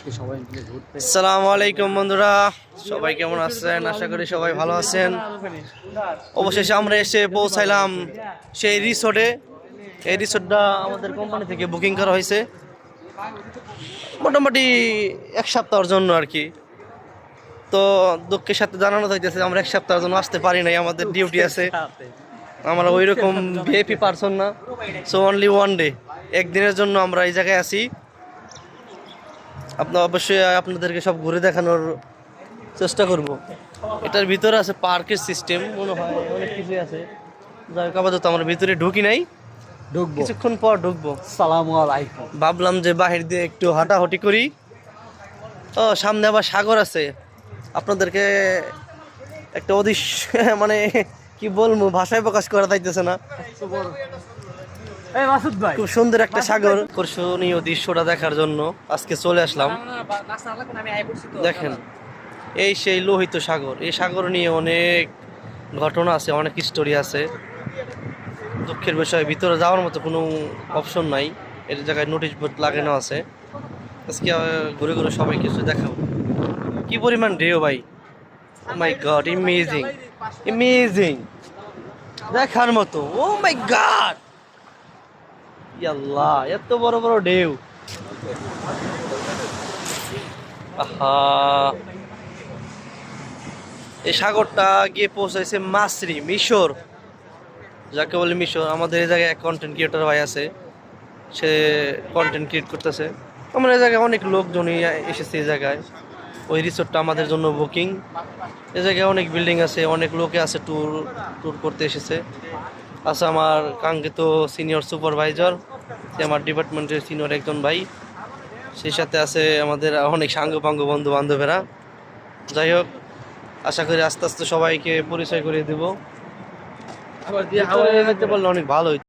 আজকে সবাই মিলে ঘুরতে। আসসালামু আলাইকুম বন্ধুরা, সবাই কেমন আছেন? আশা করি সবাই ভালো আছেন। অবশেষে আমরা এসে পৌঁছাইলাম সেই রিসোর্টে। এই রিসোর্টটা আমাদের কোম্পানি থেকে বুকিং করা হয়েছে মোটামুটি এক সপ্তাহের জন্য আর কি। তো দুঃখের সাথে জানানো হইতেছে আমরা এক সপ্তাহের জন্য আসতে পারি নাই, আমাদের ডিউটি আছে। আমরা ওই রকম ভিআইপি পারসন না, সো অনলি ওয়ান ডে, একদিনের জন্য আমরা এই জায়গায় আছি। অবশ্যই আপনাদেরকে সব ঘুরে দেখানোর চেষ্টা করব। এটার ভিতরে আছে পার্কের সিস্টেম, মনে হয় অনেক কিছুই আছে। যাই হোক, আপাতত আমরা ভিতরে ঢুকি নাই, ঢুকবো, কিছুক্ষণ পর ঢুকবো। সালামু আলাইকুম। ভাবলাম যে বাহির দিয়ে একটু হাঁটাহাঁটি করি। ও সামনে আবার সাগর আছে, আপনাদেরকে একটা মানে কি বলবো, ভাষায় প্রকাশ করা যাইতেছে না। এই মাসুদ ভাই, খুব সুন্দর একটা সাগর, আকর্ষণীয় দৃশ্যটা দেখার জন্য আজকে চলে আসলাম। দেখেন, এই সেই লোহিত সাগর। এই সাগর নিয়ে অনেক ঘটনা আছে, অনেক স্টোরি আছে। দুঃখের বিষয়, ভিতরে যাওয়ার মতো কোনো অপশন নাই, এর জায়গায় নোটিশ বোর্ড লাগানো আছে। আজকে ঘুরে ঘুরে সবাই কিছু দেখাবো। কি পরিমাণ ঢেউ ভাই, ও মাই গড, ইমেজিং ইমেজিং, দেখার মতো। ও মাই গড, আল্লাহ, এত বড় বড় ঢেউ। আহা, এই সাগরটা গিয়ে পৌঁছাইছে মাসরি, মিশর, যাকে বলে মিশর। আমাদের এই জায়গায় এক কন্টেন্ট ক্রিয়েটর ভাই আছে, সে কন্টেন্ট ক্রিয়েট করতেছে। আমরা এই জায়গায় অনেক লোকজনই এসেছে এই জায়গায়। ওই রিসোর্টটা আমাদের জন্য বুকিং। এই জায়গায় অনেক বিল্ডিং আছে, অনেক লোকে আছে, ট্যুর করতে এসেছে। আছে আমার কাঙ্ক্ষিত সিনিয়র সুপারভাইজার, সে আমার ডিপার্টমেন্টের সিনিয়র একজন ভাই। সেই সাথে আছে আমাদের অনেক সাঙ্গপাঙ্গ বন্ধু বান্ধবেরা। যাই হোক, আশা করি আস্তে আস্তে সবাইকে পরিচয় করিয়ে দেবো। আবার দিয়ে হাওয়া যেতে পারলে অনেক ভালো হইতো।